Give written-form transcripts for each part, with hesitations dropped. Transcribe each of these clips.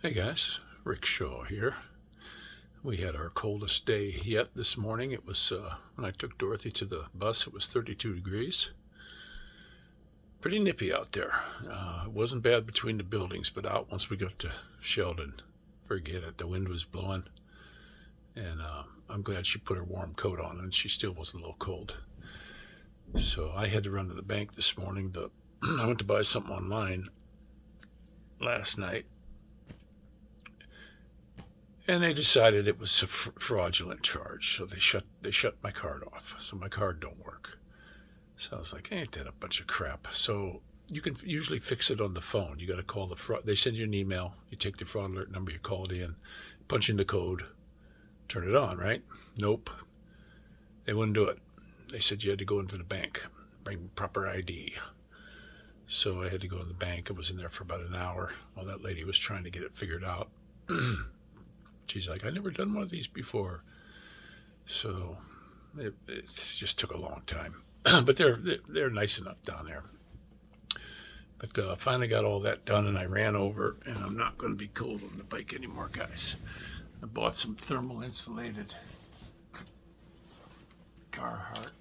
Hey guys, Rick Shaw here. We had our coldest day yet this morning. It was when I took Dorothy to the bus, it was 32 degrees. Pretty nippy out there. It wasn't bad between the buildings, but out once we got to Sheldon, forget it. The wind was blowing, and I'm glad she put her warm coat on, and she still was a little cold. So I had to run to the bank this morning. I went to buy something online last night, and they decided it was a fraudulent charge, so they shut my card off. So my card don't work. So I was like, ain't that a bunch of crap? So you can usually fix it on the phone. You got to call the fraud. They send you an email. You take the fraud alert number. You call it in, punch in the code, turn it on. Right? Nope. They wouldn't do it. They said you had to go into the bank, bring proper ID. So I had to go to the bank. I was in there for about an hour while that lady was trying to get it figured out. She's like, I've never done one of these before. So it just took a long time. But they're nice enough down there. But finally got all that done, and I ran over, and I'm not going to be cold on the bike anymore, guys. I bought some thermal insulated Carhartt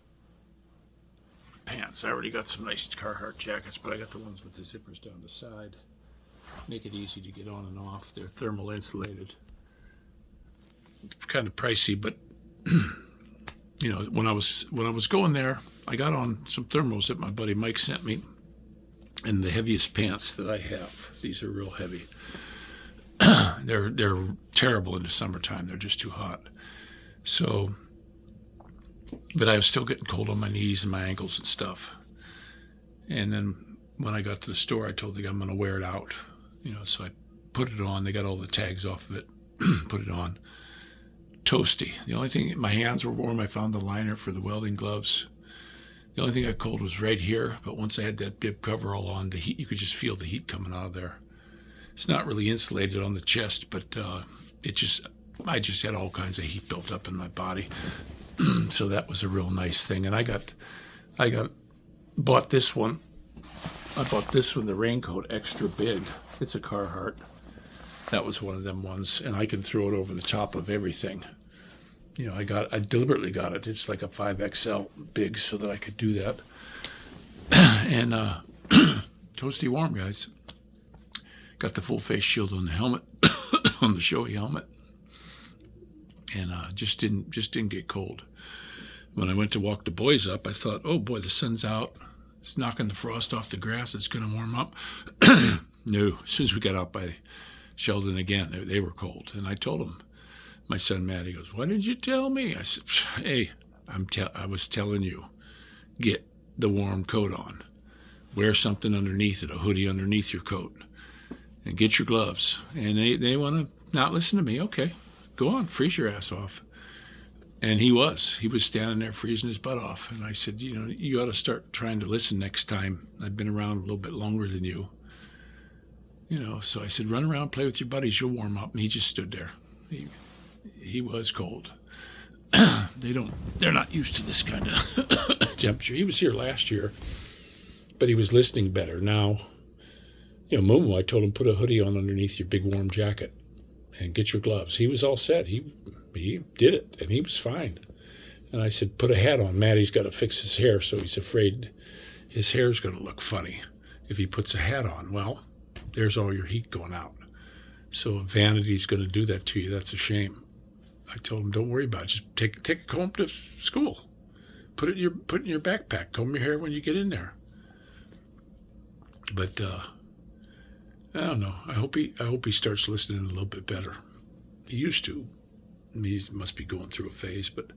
pants. I already got some nice Carhartt jackets, but I got the ones with the zippers down the side. Make it easy to get on and off. They're thermal insulated. Kind of pricey, but when I was going there, I got on some thermals that my buddy Mike sent me, and the heaviest pants that I have. These are real heavy. They're terrible in the summertime. They're just too hot. So, but I was still getting cold on my knees and my ankles and stuff. And then when I got to the store, I told the guy I'm going to wear it out. So I put it on. They got all the tags off of it. Put it on. Toasty. The only thing, my hands were warm. I found the liner for the welding gloves. The only thing I got cold was right here, but once I had that bib cover all on, the heat, you could just feel the heat coming out of there. It's not really insulated on the chest, but I just had all kinds of heat built up in my body. So that was a real nice thing. And I bought this one. I bought this one, the raincoat, extra big. It's a Carhartt. That was one of them ones, and I can throw it over the top of everything. I deliberately got it. It's like a 5XL big so that I could do that. And toasty warm, guys. Got the full face shield on the helmet, on the Shoei helmet, and just didn't get cold. When I went to walk the boys up, I thought, oh boy, the sun's out. It's knocking the frost off the grass. It's going to warm up. No, as soon as we got out by Sheldon again, they were cold. And I told him, my son Matt, he goes, why didn't you tell me? I said, hey, I was telling you, get the warm coat on. Wear something underneath it, a hoodie underneath your coat. And get your gloves. And they want to not listen to me. Okay, go on, freeze your ass off. And he was standing there freezing his butt off. And I said, you ought to start trying to listen next time. I've been around a little bit longer than you. So I said, run around, play with your buddies, you'll warm up. And he just stood there. He was cold. They're not used to this kind of temperature. He was here last year, but he was listening better. Now, Momo, I told him, put a hoodie on underneath your big warm jacket and get your gloves. He was all set. He did it, and he was fine. And I said, put a hat on. Maddie's got to fix his hair, so he's afraid his hair's going to look funny if he puts a hat on. Well, there's all your heat going out. So if vanity's going to do that to you, that's a shame. I told him, don't worry about it. Just take a comb to school. Put it in your backpack. Comb your hair when you get in there. But I don't know. I hope he starts listening a little bit better. He used to. He must be going through a phase, but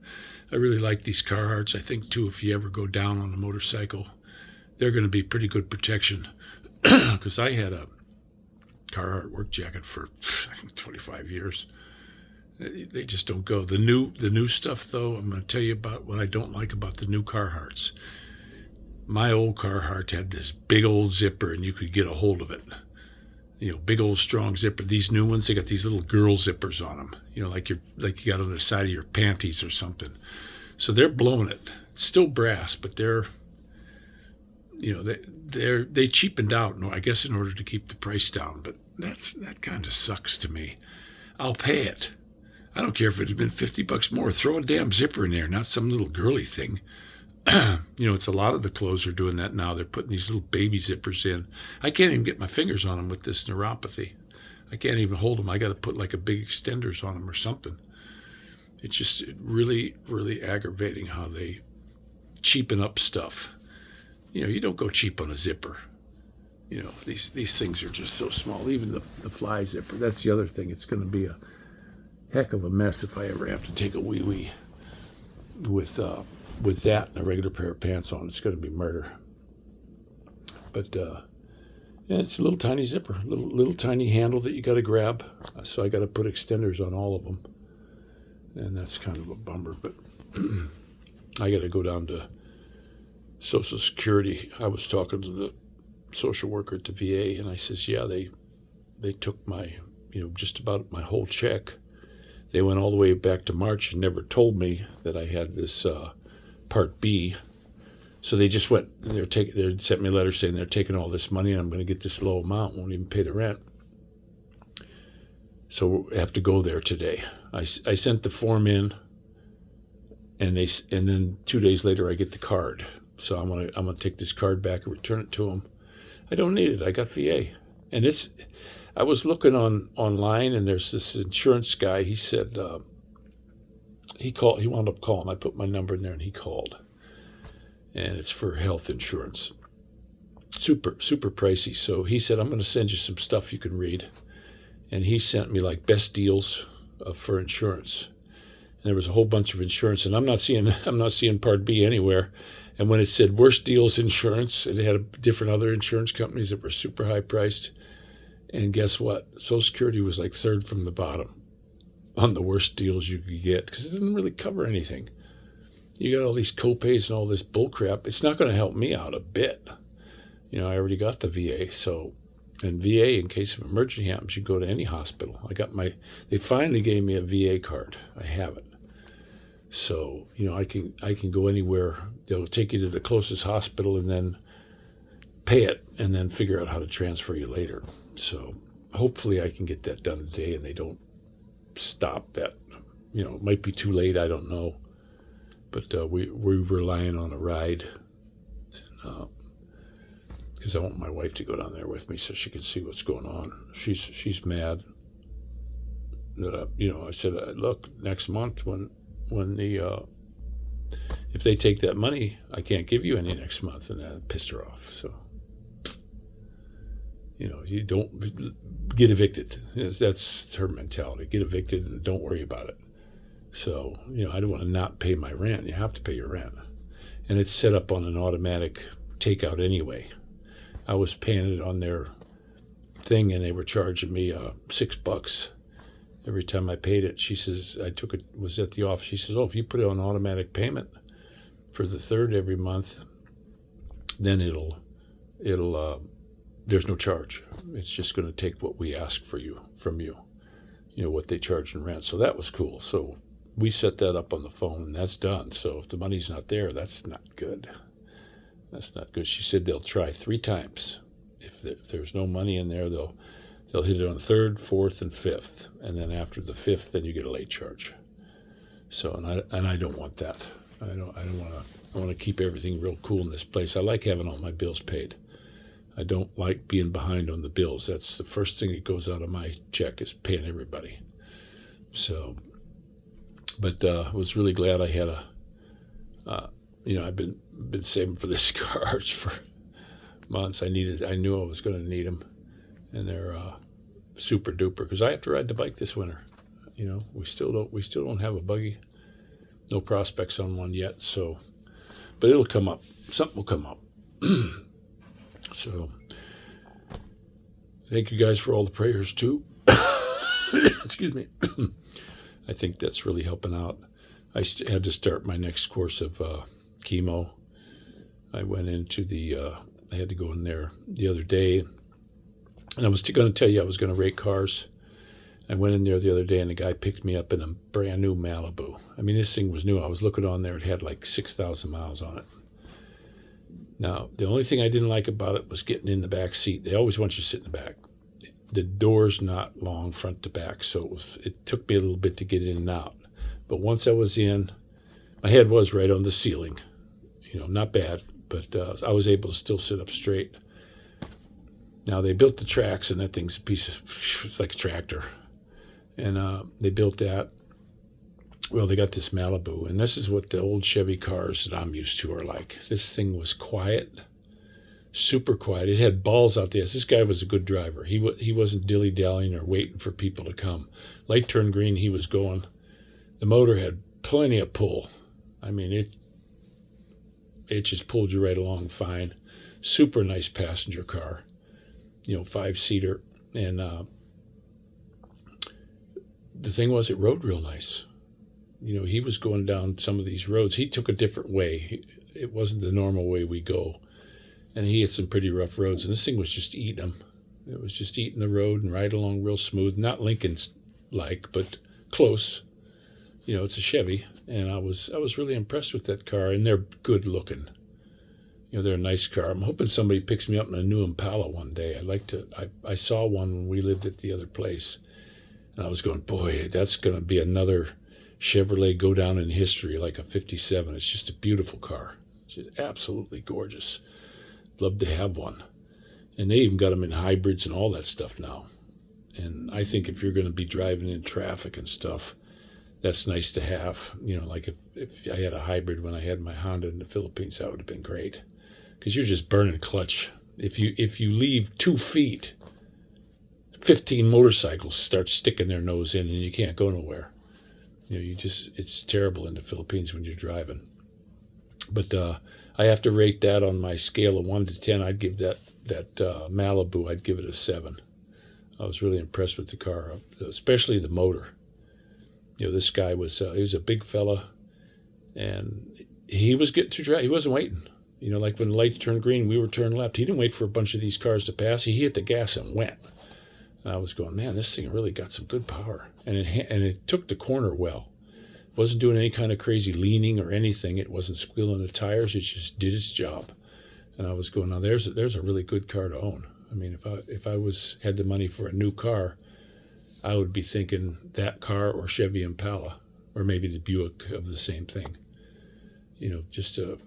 I really like these Carhartts. I think too, if you ever go down on a motorcycle, they're going to be pretty good protection. Because I had a Carhartt work jacket for I think 25 years. They just don't go. The new stuff though, I'm going to tell you about what I don't like about the new Carhartts. My old Carhartt had this big old zipper, and you could get a hold of it. Big old strong zipper. These new ones, they got these little girl zippers on them. Like you got on the side of your panties or something. So they're blowing it. It's still brass, but they're they cheapened out, I guess, in order to keep the price down. But that kind of sucks to me. I'll pay it. I don't care if it had been $50 more. Throw a damn zipper in there, not some little girly thing. It's a lot of the clothes are doing that now. They're putting these little baby zippers in. I can't even get my fingers on them with this neuropathy. I can't even hold them. I got to put like a big extenders on them or something. It's just really, really aggravating how they cheapen up stuff. You don't go cheap on a zipper. These things are just so small. Even the fly zipper. That's the other thing. It's going to be a heck of a mess if I ever have to take a wee-wee with that and a regular pair of pants on. It's going to be murder. But it's a little tiny zipper, little tiny handle that you got to grab. So I got to put extenders on all of them, and that's kind of a bummer. But I got to go down to Social Security. I was talking to the social worker at the VA, and I says, yeah, they took my, just about my whole check. They went all the way back to March and never told me that I had this Part B. So they just went, they sent me a letter saying they're taking all this money and I'm going to get this low amount, won't even pay the rent. So I have to go there today. I sent the form in, and then 2 days later I get the card. So I'm gonna take this card back and return it to them. I don't need it. I got VA, and I was looking online, and there's this insurance guy. He said he wound up calling. I put my number in there, and he called, and it's for health insurance. Super pricey. So he said, I'm going to send you some stuff you can read, and he sent me like best deals for insurance. And there was a whole bunch of insurance, and I'm not seeing Part B anywhere. And when it said worst deals insurance, it had different other insurance companies that were super high priced. And guess what? Social Security was like third from the bottom on the worst deals you could get, because it didn't really cover anything. You got all these copays and all this bull crap. It's not going to help me out a bit. I already got the VA. So, and VA, in case of emergency happens, you go to any hospital. They finally gave me a VA card. I have it. So, I can go anywhere. They'll take you to the closest hospital and then pay it and then figure out how to transfer you later. So hopefully I can get that done today and they don't stop that. It might be too late. I don't know. But we're relying on a ride, because I want my wife to go down there with me so she can see what's going on. She's mad that I said, look, next month when if they take that money, I can't give you any next month, and that pissed her off. So you don't get evicted. That's her mentality. Get evicted and don't worry about it. So I don't want to not pay my rent. You have to pay your rent, and it's set up on an automatic takeout anyway. I was paying it on their thing, and they were charging me $6 every time I paid it. She says, was at the office. She says, if you put it on automatic payment for the third every month, then it'll there's no charge. It's just going to take what we ask from you, what they charge in rent. So that was cool. So we set that up on the phone, and that's done. So if the money's not there, that's not good. That's not good. She said they'll try 3 times. If there's no money in there, they'll hit it on 3rd, 4th, and 5th, and then after the 5th, then you get a late charge. So, and I don't want that. I want to keep everything real cool in this place. I like having all my bills paid. I don't like being behind on the bills. That's the first thing that goes out of my check is paying everybody. So, but I was really glad I had I've been saving for this cars for months. I knew I was going to need them, and they're super duper, because I have to ride the bike this winter. We still don't have a buggy. No prospects on one yet. So, but it'll come up. Something will come up. So, thank you guys for all the prayers too. Excuse me. I think that's really helping out. I had to start my next course of chemo. I went into I had to go in there the other day, and I was going to tell you I was going to rate cars. I went in there the other day, and the guy picked me up in a brand new Malibu. I mean, this thing was new. I was looking on there. It had like 6,000 miles on it. Now, the only thing I didn't like about it was getting in the back seat. They always want you to sit in the back. the door's not long front to back, so it took me a little bit to get in and out. But once I was in, my head was right on the ceiling. Not bad, but I was able to still sit up straight. Now, they built the tracks, and that thing's it's like a tractor. And they built that. Well, they got this Malibu, and this is what the old Chevy cars that I'm used to are like. This thing was quiet, super quiet. It had balls out there. This guy was a good driver. He wasn't dilly-dallying or waiting for people to come. Light turned green, he was going. The motor had plenty of pull. I mean, it just pulled you right along fine. Super nice passenger car, 5-seater. And the thing was, it rode real nice. He was going down some of these roads. He took a different way. It wasn't the normal way we go. And he had some pretty rough roads. And this thing was just eating them. It was just eating the road and right along real smooth. Not Lincoln's-like, but close. It's a Chevy. And I was really impressed with that car. And they're good looking. They're a nice car. I'm hoping somebody picks me up in a new Impala one day. I saw one when we lived at the other place. And I was going, boy, that's going to be another Chevrolet go down in history, like a 57. It's just a beautiful car. It's just absolutely gorgeous. Love to have one. And they even got them in hybrids and all that stuff now. And I think if you're going to be driving in traffic and stuff, that's nice to have. Like if I had a hybrid when I had my Honda in the Philippines, that would have been great. Because you're just burning clutch. If you leave 2 feet, 15 motorcycles start sticking their nose in and you can't go nowhere. It's terrible in the Philippines when you're driving. But I have to rate that on my scale of 1 to 10. I'd give that Malibu, I'd give it a 7. I was really impressed with the car, especially the motor. This guy he was a big fella, and he was getting through traffic. He wasn't waiting. Like when the lights turned green, we were turning left. He didn't wait for a bunch of these cars to pass. He hit the gas and went. And I was going, man, this thing really got some good power. And it took the corner well. It wasn't doing any kind of crazy leaning or anything. It wasn't squealing the tires. It just did its job. And I was going, now there's a really good car to own. I mean, if I had the money for a new car, I would be thinking that car or Chevy Impala, or maybe the Buick of the same thing. Just a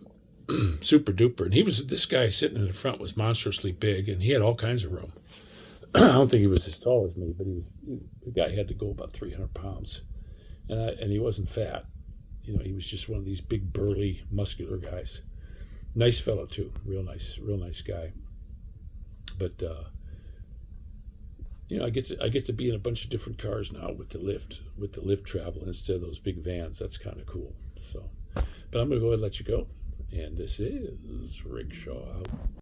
super duper. And this guy sitting in the front was monstrously big, and he had all kinds of room. I don't think he was as tall as me, but the guy had to go about 300 pounds. And he wasn't fat. He was just one of these big, burly, muscular guys. Nice fellow, too. Real nice guy. But, I get to be in a bunch of different cars now with the lift travel instead of those big vans. That's kind of cool. So, but I'm going to go ahead and let you go. And this is Rickshaw out.